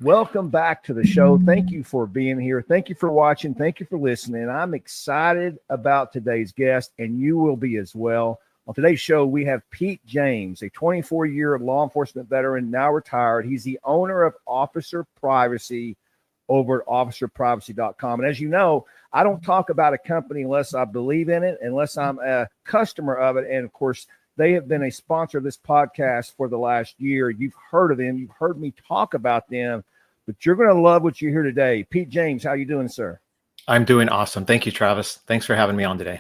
Welcome back to the show. Thank you for being here. Thank you for watching. Thank you for listening. I'm excited about today's guest, and you will be as well. On today's show, we have Pete James, a 24-year law enforcement veteran, now retired. He's the owner of Officer Privacy over at OfficerPrivacy.com. And as you know, I don't talk about a company unless I believe in it, unless I'm a customer of it. And of course, they have been a sponsor of this podcast for the last year. You've heard of them. You've heard me talk about them, but you're going to love what you hear today. Pete James, how you doing, sir? I'm doing awesome. Thank you, Travis. Thanks for having me on today.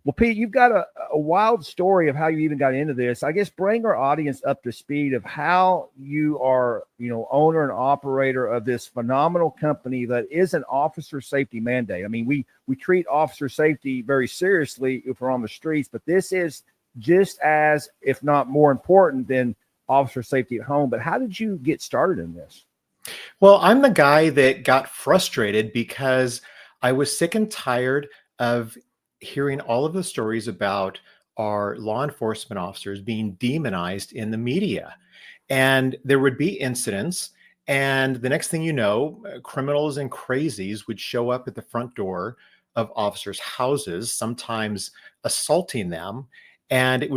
Well, Pete, you've got a wild story of how you even got into this. I guess bring our audience up to speed of how you are, owner and operator of this phenomenal company that is an officer safety mandate. I mean, we treat officer safety very seriously if we're on the streets, but this is just as, if not more important than officer safety at home. But how did you get started in this? Well, I'm the guy that got frustrated because I was sick and tired of hearing all of the stories about our law enforcement officers being demonized in the media. And there would be incidents, and the next thing you know, criminals and crazies would show up at the front door of officers' houses, sometimes assaulting them. And it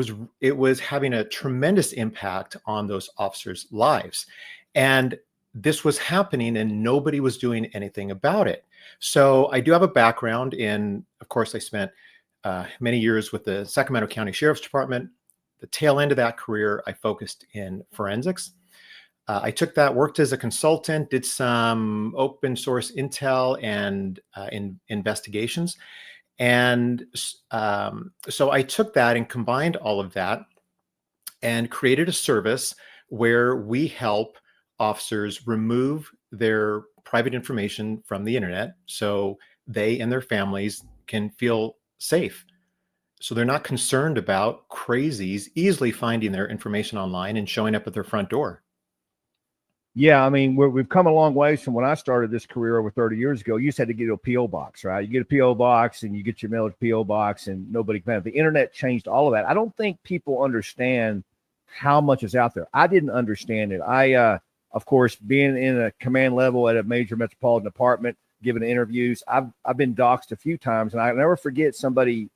was having a tremendous impact on those officers' lives. And this was happening and nobody was doing anything about it. So I do have a background in, of course, I spent many years with the Sacramento County Sheriff's Department. The tail end of that career, I focused in forensics. I took that, worked as a consultant, did some open source intel and investigations. And so I took that and combined all of that and created a service where we help officers remove their private information from the internet so they and their families can feel safe. So they're not concerned about crazies easily finding their information online and showing up at their front door. Yeah, I mean, we've come a long ways from when I started this career over 30 years ago. You just had to get a P.O. box, right? You get a P.O. box and you get your mail at P.O. box and nobody can. The internet changed all of that. I don't think people understand how much is out there. I didn't understand it. Of course, being in a command level at a major metropolitan department, giving interviews, I've been doxxed a few times, and I never forget somebody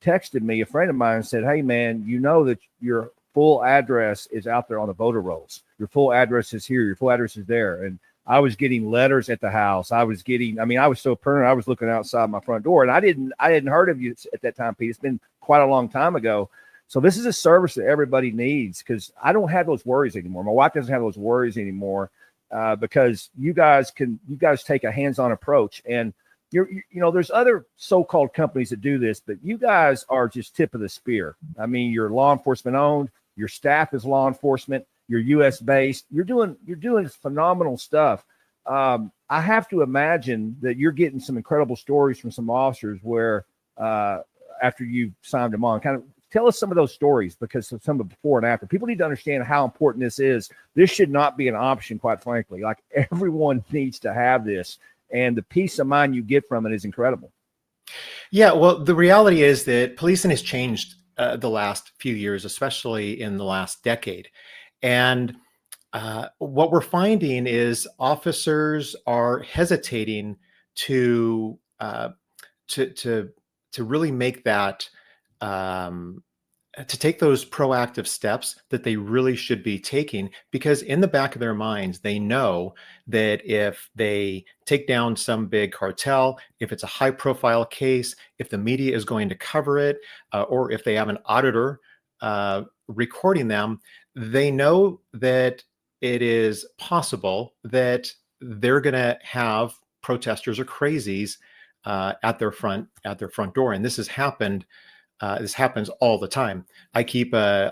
texted me, a friend of mine, and said, "Hey, man, you know that your full address is out there on the voter rolls. Your full address is here. Your full address is there." And I was getting letters at the house. I was so paranoid. I was looking outside my front door, and I hadn't heard of you at that time, Pete. It's been quite a long time ago. So this is a service that everybody needs because I don't have those worries anymore. My wife doesn't have those worries anymore because you guys take a hands-on approach. And there's other so-called companies that do this, but you guys are just tip of the spear. I mean, you're law enforcement owned. Your staff is law enforcement. You're U.S. based. You're doing phenomenal stuff. I have to imagine that you're getting some incredible stories from some officers where after you signed them on, kind of tell us some of those stories because of some of the before and after. People need to understand how important this is. This should not be an option, quite frankly. Like everyone needs to have this, and the peace of mind you get from it is incredible. Yeah, well, the reality is that policing has changed the last few years, especially in the last decade. And what we're finding is officers are hesitating to really make that to take those proactive steps that they really should be taking, because in the back of their minds, they know that if they take down some big cartel, if it's a high profile case, if the media is going to cover it, or if they have an auditor recording them, they know that it is possible that they're going to have protesters or crazies at their front door. And this has happened. This happens all the time. I keep a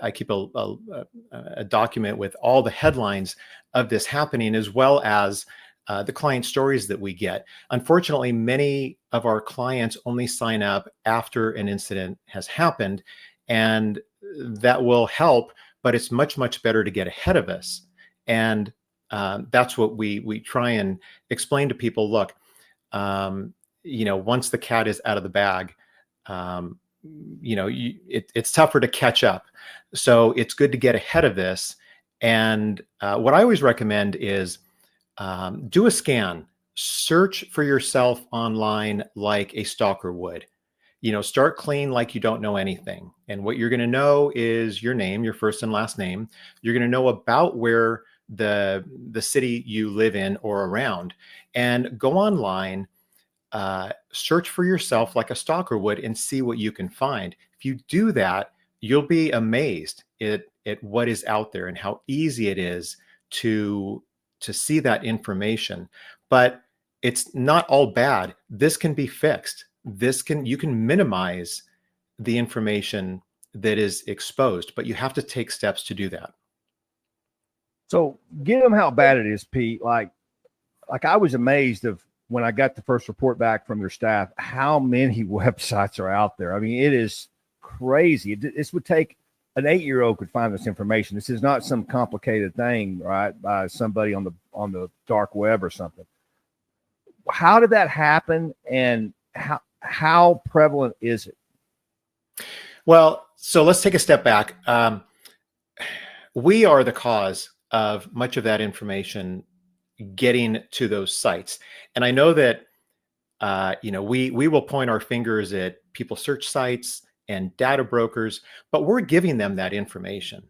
document with all the headlines of this happening, as well as the client stories that we get. Unfortunately, many of our clients only sign up after an incident has happened, and that will help, but it's much, much better to get ahead of this. And that's what we try and explain to people. Look, once the cat is out of the bag, it's tougher to catch up. So it's good to get ahead of this. And what I always recommend is Do a scan. Search for yourself online like a stalker would. Start clean like you don't know anything. And what you're going to know is your name, your first and last name. You're going to know about where the city you live in or around, and go online, search for yourself like a stalker would, and see what you can find. If you do that, you'll be amazed at what is out there and how easy it is to see that information. But it's not all bad. This can be fixed. You can minimize the information that is exposed, but you have to take steps to do that. So give them how bad it is, Pete. Like I was amazed of when I got the first report back from their staff, how many websites are out there. I mean, it is crazy. This would take an 8-year-old could find this information. This is not some complicated thing, right? By somebody on the dark web or something. How did that happen, and how prevalent is it? Well, so let's take a step back. We are the cause of much of that information getting to those sites. And I know that we will point our fingers at people search sites and data brokers, but we're giving them that information.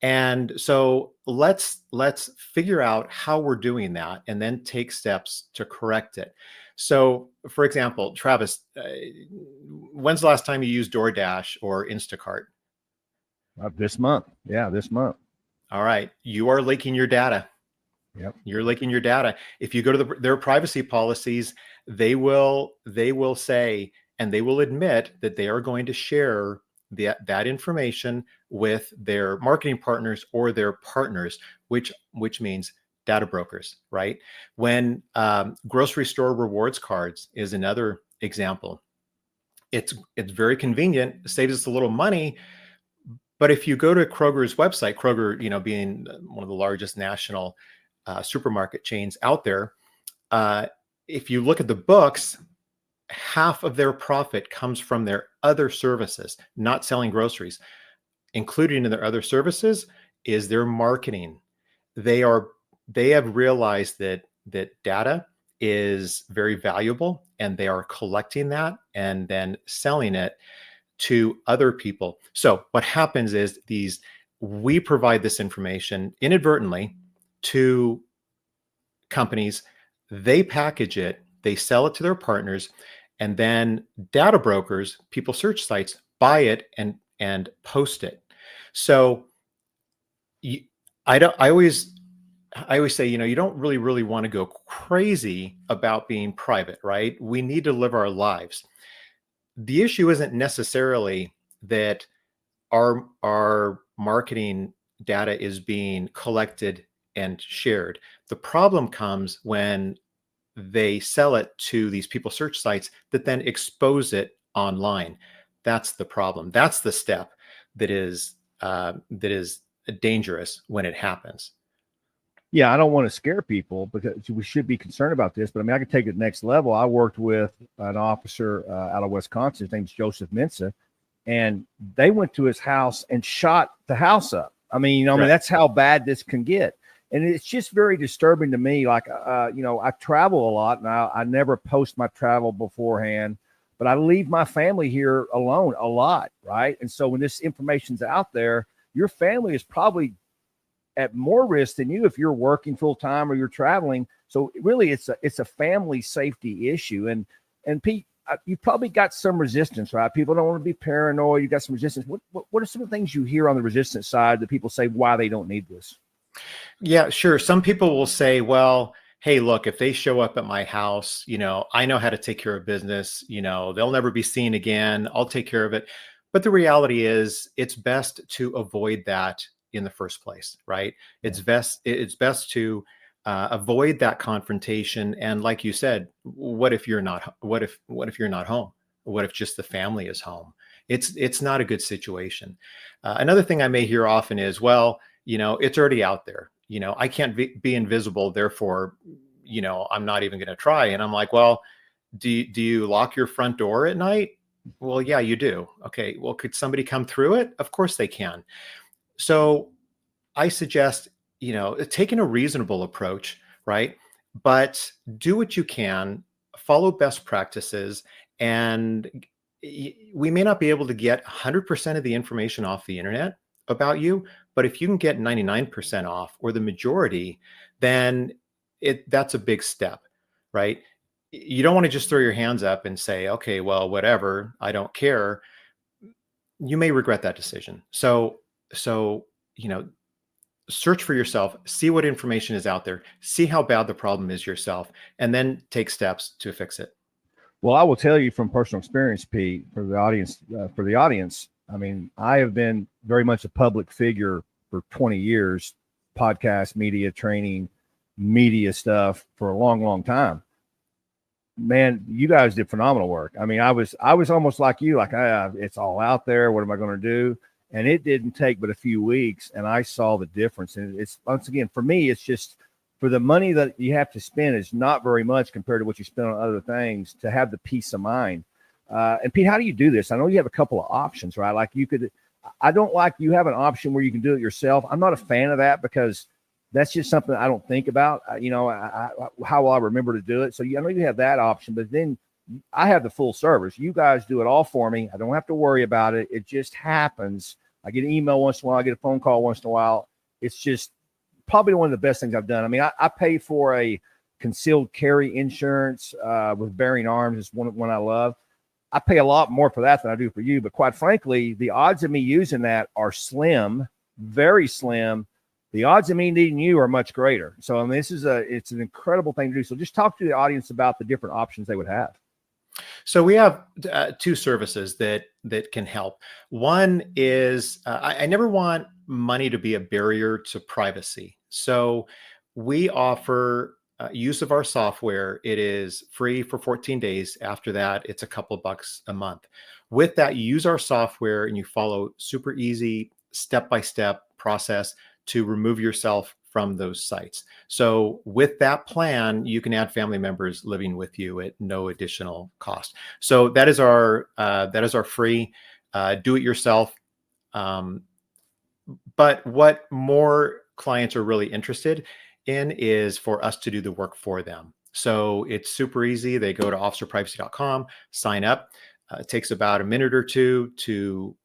And so let's figure out how we're doing that and then take steps to correct it. So, for example, Travis, when's the last time you used DoorDash or Instacart? This month. Yeah, this month. All right. You are leaking your data. Yep. You're leaking your data. If you go to their privacy policies, they will say, and they will admit that they are going to share that information with their marketing partners or their partners, which means data brokers, right? When grocery store rewards cards is another example. It's very convenient, saves us a little money. But if you go to Kroger's website, Kroger, being one of the largest national supermarket chains out there, if you look at the books, half of their profit comes from their other services, not selling groceries. Included in their other services is their marketing. They have realized that data is very valuable, and they are collecting that and then selling it to other people. So what happens is we provide this information inadvertently to companies. They package it, they sell it to their partners, and then data brokers, people search sites, buy it and post it. So I always say, you don't really want to go crazy about being private, right? We need to live our lives. The issue isn't necessarily that our marketing data is being collected and shared. The problem comes when they sell it to these people search sites that then expose it online. That's the problem. That's the step that is dangerous when it happens. Yeah, I don't want to scare people because we should be concerned about this, but I mean, I could take it to the next level. I worked with an officer out of Wisconsin. His name's Joseph Mensa, and they went to his house and shot the house up. I mean, Right. that's how bad this can get. And it's just very disturbing to me. Like, I travel a lot, and I never post my travel beforehand, but I leave my family here alone a lot, right? And so when this information's out there, your family is probably at more risk than you if you're working full time or you're traveling. So really, it's a family safety issue. And Pete, you probably got some resistance, right? People don't want to be paranoid. You got some resistance. What are some of the things you hear on the resistance side that people say why they don't need this? Yeah, sure. Some people will say, well, hey, look, if they show up at my house, I know how to take care of business, they'll never be seen again. I'll take care of it. But the reality is it's best to avoid that in the first place, right? It's best to avoid that confrontation. And like you said, what if you're not home? What if just the family is home? It's not a good situation. Another thing I may hear often is, well, it's already out there. I can't be invisible. Therefore, I'm not even going to try. And I'm like, well, do you lock your front door at night? Well, yeah, you do. Okay. Well, could somebody come through it? Of course they can. So I suggest, taking a reasonable approach right? But do what you can, follow best practices, and we may not be able to get 100% of the information off the internet about you, but if you can get 99% off or the majority, then that's a big step, right? You don't want to just throw your hands up and say, okay, well, whatever, I don't care. You may regret that decision. So, you know, search for yourself, see what information is out there, see how bad the problem is yourself, and then take steps to fix it. Well, I will tell you from personal experience, Pete, for the audience, I mean, I have been very much a public figure for 20 years, podcast, media training, media stuff for a long, long time. Man, you guys did phenomenal work. I mean, I was almost like you, like it's all out there. What am I going to do? And it didn't take but a few weeks, and I saw the difference. And it's, once again, for me, it's just for the money that you have to spend is not very much compared to what you spend on other things to have the peace of mind. And Pete, how do you do this? I know you have a couple of options, right? Like I don't like you have an option where you can do it yourself. I'm not a fan of that because that's just something I don't think about, how will I remember to do it? So I know you have that option, but then I have the full service. You guys do it all for me. I don't have to worry about it. It just happens. I get an email once in a while. I get a phone call once in a while. It's just probably one of the best things I've done. I mean, I pay for a concealed carry insurance with Bearing Arms. It's one I love. I pay a lot more for that than I do for you. But quite frankly, the odds of me using that are slim, very slim. The odds of me needing you are much greater. So I mean, it's an incredible thing to do. So just talk to the audience about the different options they would have. So we have two services that can help. One is I never want money to be a barrier to privacy. So we offer use of our software. It is free for 14 days. After that, it's a couple bucks a month. With that, you use our software and you follow super easy step-by-step process to remove yourself from those sites. So with that plan, you can add family members living with you at no additional cost. So that is our free do-it-yourself. But what more clients are really interested in is for us to do the work for them. So it's super easy. They go to OfficerPrivacy.com, sign up. It takes about a minute or two to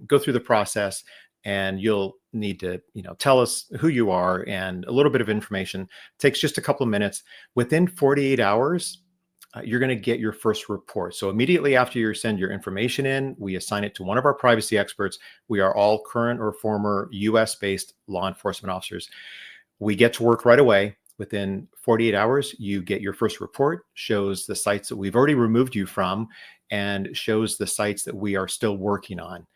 go through the process, and you'll need to, tell us who you are and a little bit of information. It takes just a couple of minutes. Within 48 hours, you're going to get your first report. So immediately after you send your information in, we assign it to one of our privacy experts. We are all current or former US-based law enforcement officers. We get to work right away. Within 48 hours, you get your first report, shows the sites that we've already removed you from, and shows the sites that we are still working on.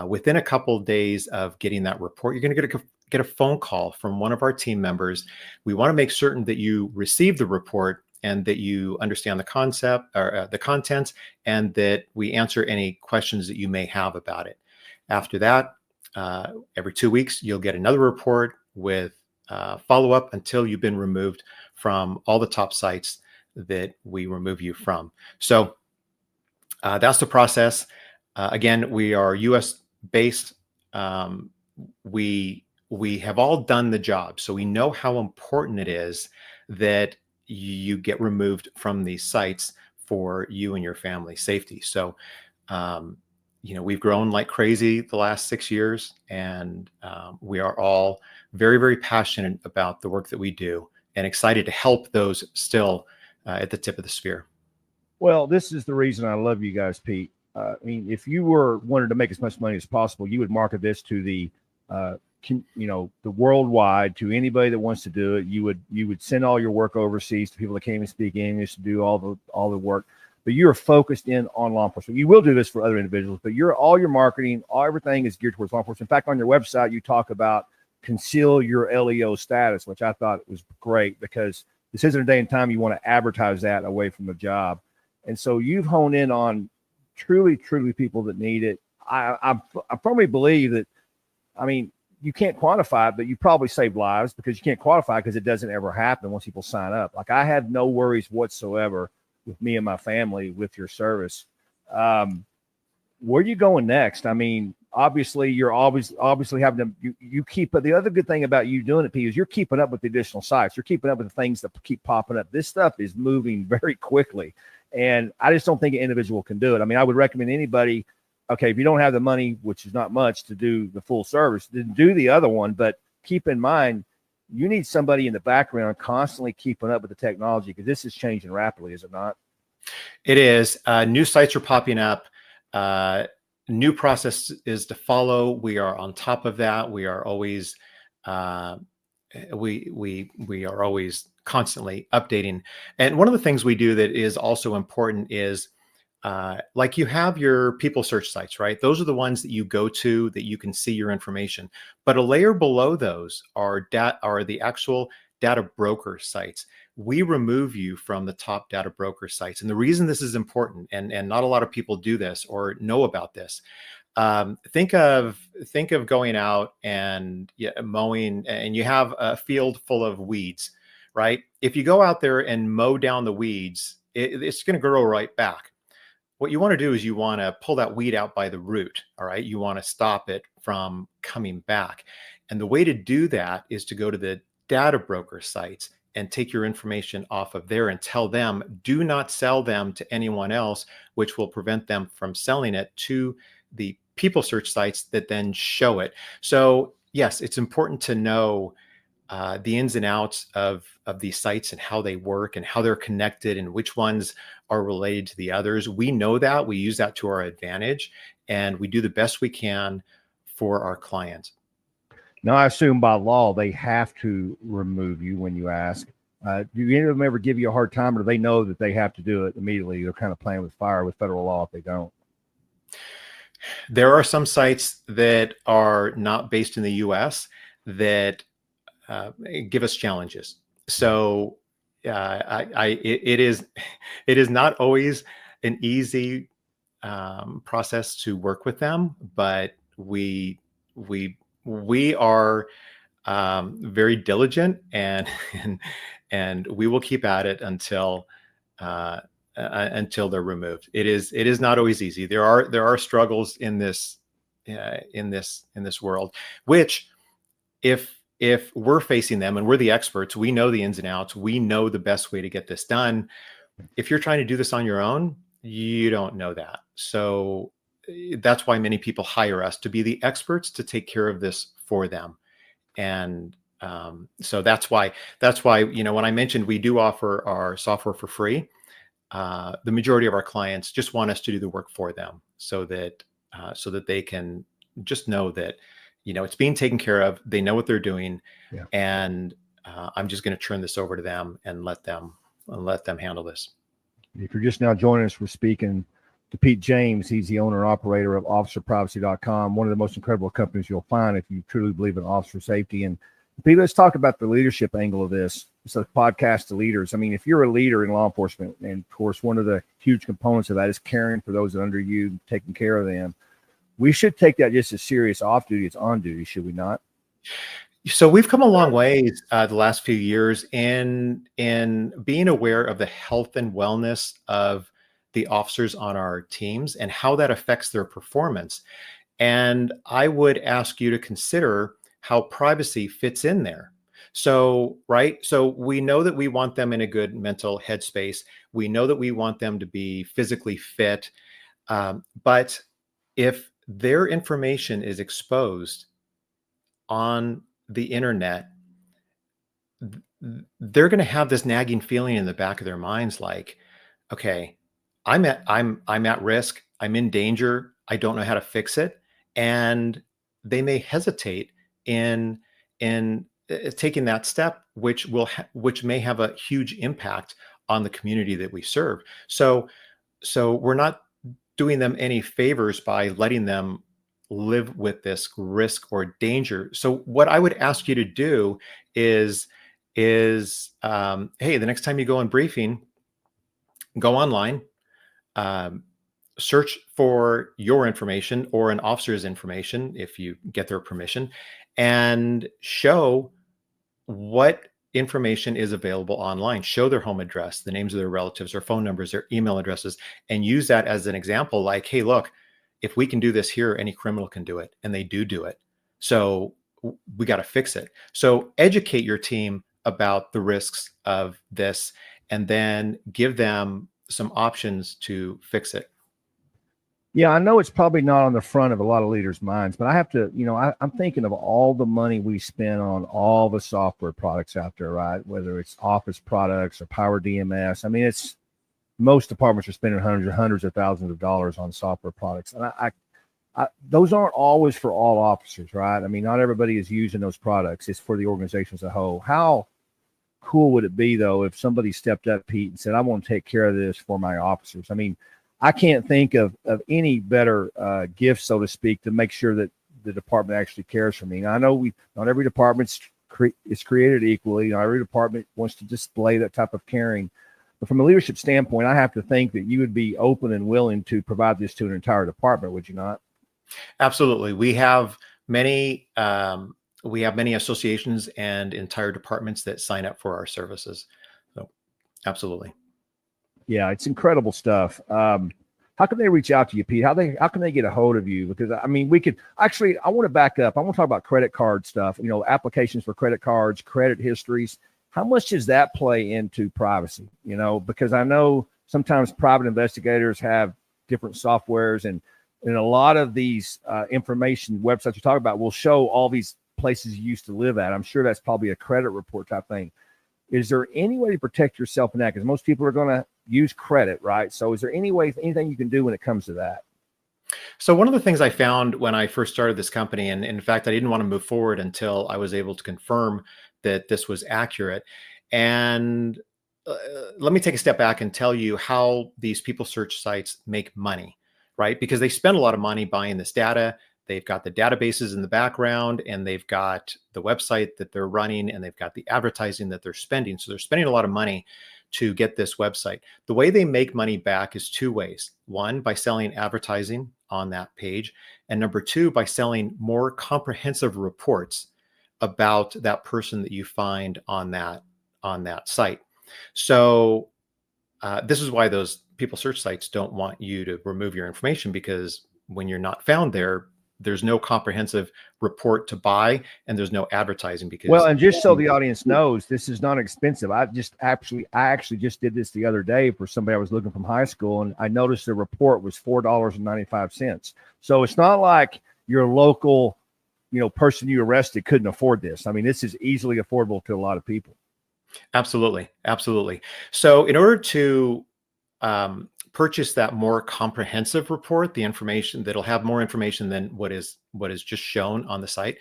Within a couple of days of getting that report, you're going to get a phone call from one of our team members. We want to make certain that you receive the report and that you understand the concept or the contents, and that we answer any questions that you may have about it. After that, every 2 weeks, you'll get another report with follow-up until you've been removed from all the top sites that we remove you from. So that's the process. Again, we are US based. We have all done the job. So we know how important it is that you get removed from these sites for you and your family's safety. So, we've grown like crazy the last 6 years, and we are all very, very passionate about the work that we do and excited to help those still at the tip of the spear. Well, this is the reason I love you guys, Pete. I mean, if you wanted to make as much money as possible, you would market this to the worldwide, to anybody that wants to do it. You would send all your work overseas to people that can't even speak English to do all the work. But you're focused in on law enforcement. You will do this for other individuals, but all your marketing, everything is geared towards law enforcement. In fact, on your website, you talk about conceal your LEO status, which I thought was great, because this isn't a day and time you want to advertise that away from the job. And so you've honed in on truly people that need it. I firmly believe that, I mean, you can't quantify it, but you probably save lives, because you can't quantify it because it doesn't ever happen once people sign up. Like, I have no worries whatsoever with me and my family with your service. where are you going next? I mean, obviously you're always obviously having to you keep, but the other good thing about you doing it, P, is you're keeping up with the additional sites. You're keeping up with the things that keep popping up. This stuff is moving very quickly. And I just don't think an individual can do it. I mean, I would recommend anybody, okay, if you don't have the money, which is not much, to do the full service, then do the other one. But keep in mind, you need somebody in the background constantly keeping up with the technology, because this is changing rapidly, is it not? It is. New sites are popping up. New process is to follow. We are on top of that. We are always uh, we are always constantly updating. And one of the things we do that is also important is like you have your people search sites, right? Those are the ones that you go to that you can see your information. But a layer below those are the actual data broker sites. We remove you from the top data broker sites. And the reason this is important, and not a lot of people do this or know about this, think of going out and mowing, and you have a field full of weeds, right? If you go out there and mow down the weeds, it's going to grow right back. What you want to do is you want to pull that weed out by the root. All right. You want to stop it from coming back. And the way to do that is to go to the data broker sites and take your information off of there and tell them, do not sell them to anyone else, which will prevent them from selling it to the people search sites that then show it. So yes, it's important to know the ins and outs of these sites and how they work and how they're connected and which ones are related to the others. We know that. We use that to our advantage, and we do the best we can for our clients. Now, I assume by law they have to remove you when you ask. Do any of them ever give you a hard time, or do they know that they have to do it immediately? They're kind of playing with fire with federal law if they don't. There are some sites that are not based in the US that give us challenges. So it is not always an easy process to work with them, but we are very diligent, and and we will keep at it until they're removed. It is not always easy. There are struggles in this world, which if we're facing them and we're the experts, we know the ins and outs, we know the best way to get this done. If you're trying to do this on your own, you don't know that. So that's why many people hire us to be the experts to take care of this for them. And so that's why when I mentioned we do offer our software for free, the majority of our clients just want us to do the work for them, so that they can just know that it's being taken care of. They know what they're doing, Yeah. and I'm just going to turn this over to them and let them handle this. If you're just now joining us, we're speaking to Pete James. He's the owner and operator of OfficerPrivacy.com, one of the most incredible companies you'll find if you truly believe in officer safety. And Pete, let's talk about the leadership angle of this. It's a podcast to leaders. I mean, if you're a leader in law enforcement, and of course, one of the huge components of that is caring for those under you, taking care of them, we should take that just as serious off duty as on duty, should we not? So we've come a long way the last few years in being aware of the health and wellness of the officers on our teams and how that affects their performance. And I would ask you to consider how privacy fits in there. So, right. So we know that we want them in a good mental headspace. We know that we want them to be physically fit. But if their information is exposed on the internet, they're going to have this nagging feeling in the back of their minds, like, okay, I'm at risk. I'm in danger. I don't know how to fix it. And they may hesitate in taking that step, which may have a huge impact on the community that we serve. So we're not doing them any favors by letting them live with this risk or danger. So what I would ask you to do is hey, the next time you go on briefing, go online, search for your information or an officer's information if you get their permission, and show what information is available online. Show their home address, the names of their relatives, their phone numbers, their email addresses, and use that as an example. Like, hey, look, if we can do this here, any criminal can do it, and they do it. So we got to fix it. So educate your team about the risks of this, and then give them some options to fix it. Yeah, I know it's probably not on the front of a lot of leaders' minds, but I have to, I'm thinking of all the money we spend on all the software products out there, right? Whether it's Office products or Power DMS. I mean, it's most departments are spending hundreds of thousands of dollars on software products. And those aren't always for all officers, right? I mean, not everybody is using those products. It's for the organization as a whole. How cool would it be, though, if somebody stepped up, Pete, and said, I want to take care of this for my officers? I mean, I can't think of any better gift, so to speak, to make sure that the department actually cares for me. Now, I know not every department is created equally. Not every department wants to display that type of caring. But from a leadership standpoint, I have to think that you would be open and willing to provide this to an entire department, would you not? Absolutely. We have many associations and entire departments that sign up for our services. So absolutely. Yeah, it's incredible stuff. How can they reach out to you, Pete? How can they get a hold of you? Because I mean, we could actually. I want to back up. I want to talk about credit card stuff. Applications for credit cards, credit histories. How much does that play into privacy? Because I know sometimes private investigators have different softwares, and a lot of these information websites you talk about will show all these places you used to live at. I'm sure that's probably a credit report type thing. Is there any way to protect yourself in that? Because most people are going to use credit, right? So is there anything you can do when it comes to that? So one of the things I found when I first started this company, and in fact, I didn't want to move forward until I was able to confirm that this was accurate. And let me take a step back and tell you how these people search sites make money, right? Because they spend a lot of money buying this data. They've got the databases in the background, and they've got the website that they're running, and they've got the advertising that they're spending. So they're spending a lot of money to get this website. The way they make money back is two ways. One, by selling advertising on that page, and number two, by selling more comprehensive reports about that person that you find on that site. So this is why those people search sites don't want you to remove your information, because when you're not found there, there's no comprehensive report to buy, and there's no advertising. Because Well, and just so the audience knows, this is not expensive. I actually just did this the other day for somebody I was looking from high school, and I noticed the report was $4.95. So it's not like your local, person you arrested couldn't afford this. I mean, this is easily affordable to a lot of people. Absolutely. So in order to purchase that more comprehensive report, the information that'll have more information than what is just shown on the site,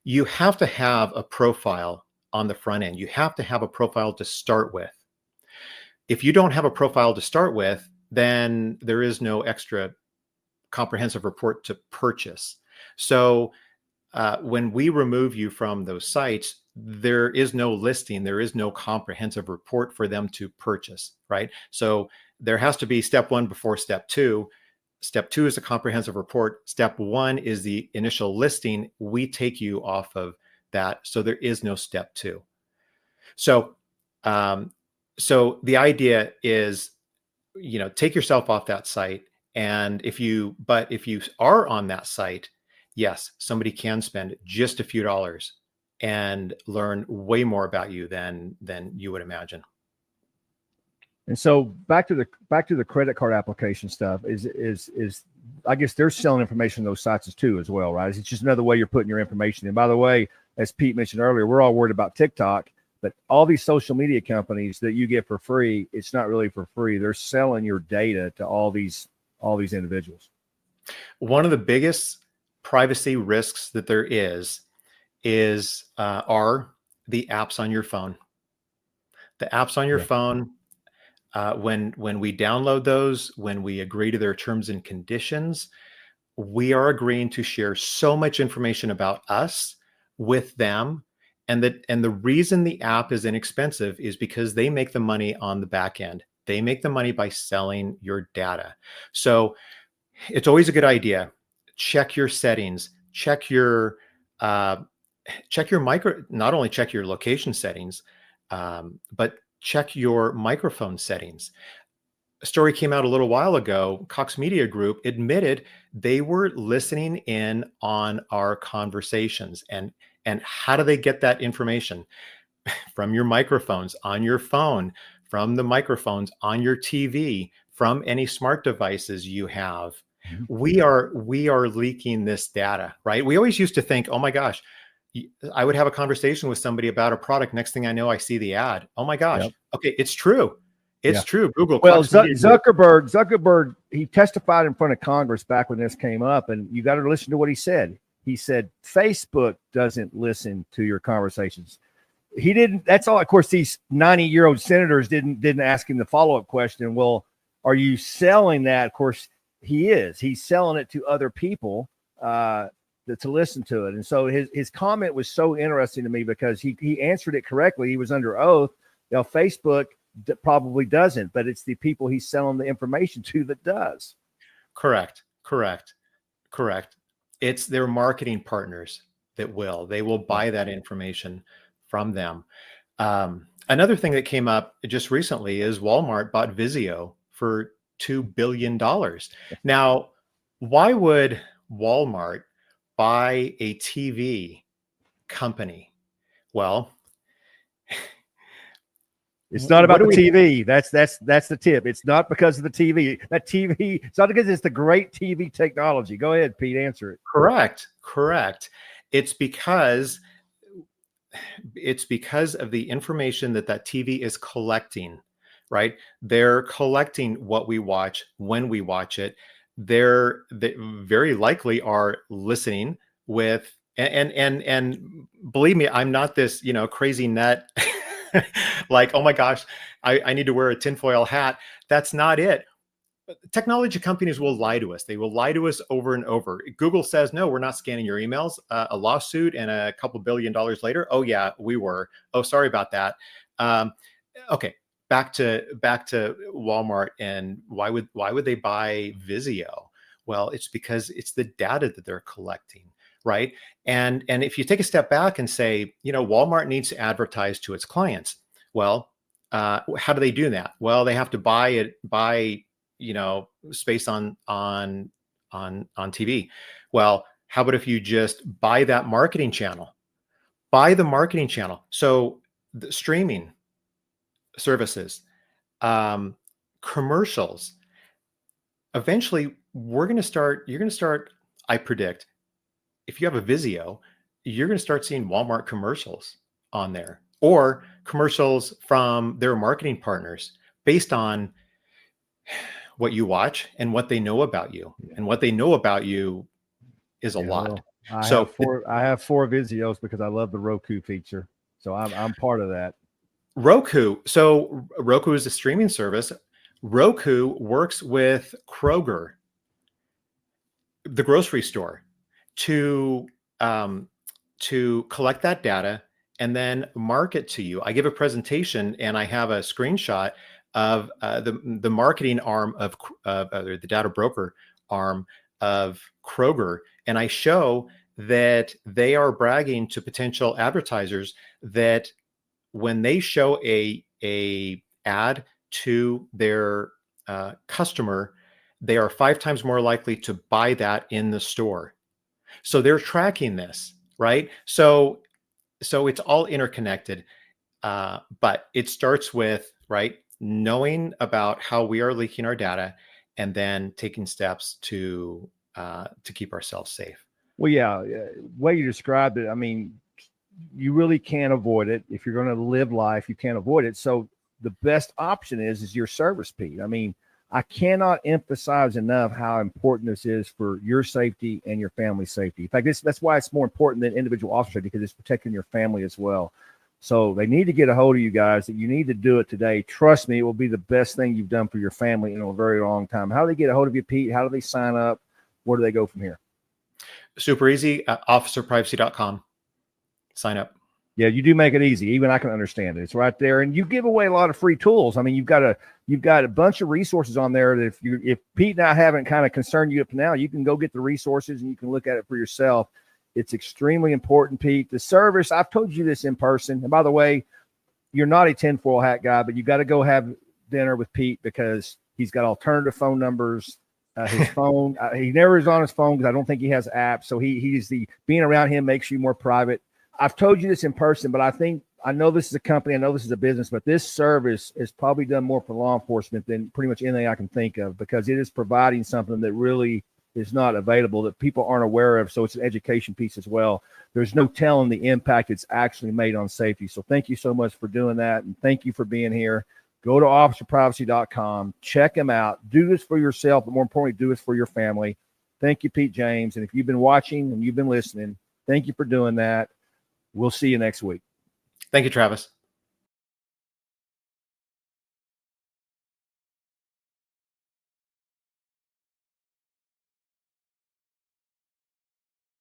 you have to have a profile on the front end. You have to have a profile to start with. If you don't have a profile to start with, then there is no extra comprehensive report to purchase. So when we remove you from those sites, there is no listing, there is no comprehensive report for them to purchase, right? So there has to be step one before step two. Step two is a comprehensive report. Step one is the initial listing. We take you off of that, so there is no step two. So, so the idea is, take yourself off that site, and if you are on that site, yes, somebody can spend just a few dollars and learn way more about you than you would imagine. And so back to the credit card application stuff is I guess they're selling information on those sites too as well, right? It's just another way you're putting your information in. By the way, as Pete mentioned earlier, we're all worried about TikTok, but all these social media companies that you get for free, it's not really for free. They're selling your data to all these individuals. One of the biggest privacy risks that there is are the apps on your phone. The apps on your phone. When we download those, when we agree to their terms and conditions, we are agreeing to share so much information about us with them. And the reason the app is inexpensive is because they make the money on the back end. They make the money by selling your data. So it's always a good idea. Check your settings, check your not only check your location settings, but check your microphone settings. A story came out a little while ago. Cox Media Group admitted they were listening in on our conversations. And how do they get that information? From your microphones on your phone, from the microphones on your TV, from any smart devices you have. Mhm. We are leaking this data, right? We always used to think, oh my gosh, I would have a conversation with somebody about a product. Next thing I know, I see the ad. Oh my gosh. Yep. Okay, it's true. Yeah. It's true. Google, Well, Cox Media Group. Zuckerberg, he testified in front of Congress back when this came up, and you got to listen to what he said. He said Facebook doesn't listen to your conversations. He didn't. That's all. Of course, these 90-year-old senators didn't ask him the follow-up question. Well, are you selling that? Of course, he is. He's selling it to other people to listen to it. And so his comment was so interesting to me because he answered it correctly. He was under oath. You know, Facebook probably doesn't, but it's the people he's selling the information to that does. Correct. It's their marketing partners that they will buy that information from them. Another thing that came up just recently is Walmart bought Vizio for $2 billion. Now, why would Walmart buy a TV company? Well, it's not about the we TV. That's the tip. It's not because of the TV. That TV, it's not because it's the great TV technology. Go ahead, Pete, answer it. Correct. It's because of the information that TV is collecting, right? They're collecting what we watch when we watch it. They very likely are listening with, and believe me, I'm not this, crazy nut like, oh my gosh, I need to wear a tinfoil hat. That's not it. Technology companies will lie to us. They will lie to us over and over. Google says, no, we're not scanning your emails. A lawsuit and a couple $1 billion later. Oh yeah, we were. Oh, sorry about that. Okay. Back to Walmart, and why would they buy Vizio? Well, it's because it's the data that they're collecting, right? And if you take a step back and say, Walmart needs to advertise to its clients. Well, how do they do that? Well, they have to buy space on TV. Well, how about if you just buy that marketing channel? Buy the marketing channel. So the streaming services, commercials. Eventually, you're going to start, I predict, if you have a Vizio, you're going to start seeing Walmart commercials on there, or commercials from their marketing partners based on what you watch and what they know about you. And what they know about you is a lot. Well, I So have four Vizios because I love the Roku feature. So I'm part of that. Roku. So Roku is a streaming service. Roku works with Kroger, the grocery store, to collect that data and then market to you. I give a presentation and I have a screenshot of the marketing arm of the data broker arm of Kroger, and I show that they are bragging to potential advertisers that when they show a ad to their customer, they are 5 times more likely to buy that in the store. So they're tracking this, right? So it's all interconnected, but it starts with, right, knowing about how we are leaking our data, and then taking steps to keep ourselves safe. Well, yeah, way you described it. I mean, you really can't avoid it. If you're going to live life, you can't avoid it. So the best option is your service, Pete. I mean, I cannot emphasize enough how important this is for your safety and your family's safety. In fact, that's why it's more important than individual officer safety, because it's protecting your family as well. So they need to get a hold of you guys. That you need to do it today. Trust me, it will be the best thing you've done for your family in a very long time. How do they get a hold of you, Pete? How do they sign up? Where do they go from here? Super easy. OfficerPrivacy.com. Sign up. Yeah, you do make it easy. Even I can understand it. It's right there, and you give away a lot of free tools. I mean, you've got a bunch of resources on there that if Pete and I haven't kind of concerned you up to now, you can go get the resources and you can look at it for yourself. It's extremely important, Pete. The service, I've told you this in person. And by the way, you're not a tinfoil hat guy, but you got to go have dinner with Pete, because He's got alternative phone numbers. His phone, he never is on his phone because I don't think he has apps. So he's being around him makes you more private. I've told you this in person, but I know this is a company, I know this is a business, but this service has probably done more for law enforcement than pretty much anything I can think of, because it is providing something that really is not available, that people aren't aware of. So it's an education piece as well. There's no telling the impact it's actually made on safety. So thank you so much for doing that. And thank you for being here. Go to OfficerPrivacy.com, check him out, do this for yourself, but more importantly, do this for your family. Thank you, Pete James. And if you've been watching and you've been listening, thank you for doing that. We'll see you next week. Thank you, Travis.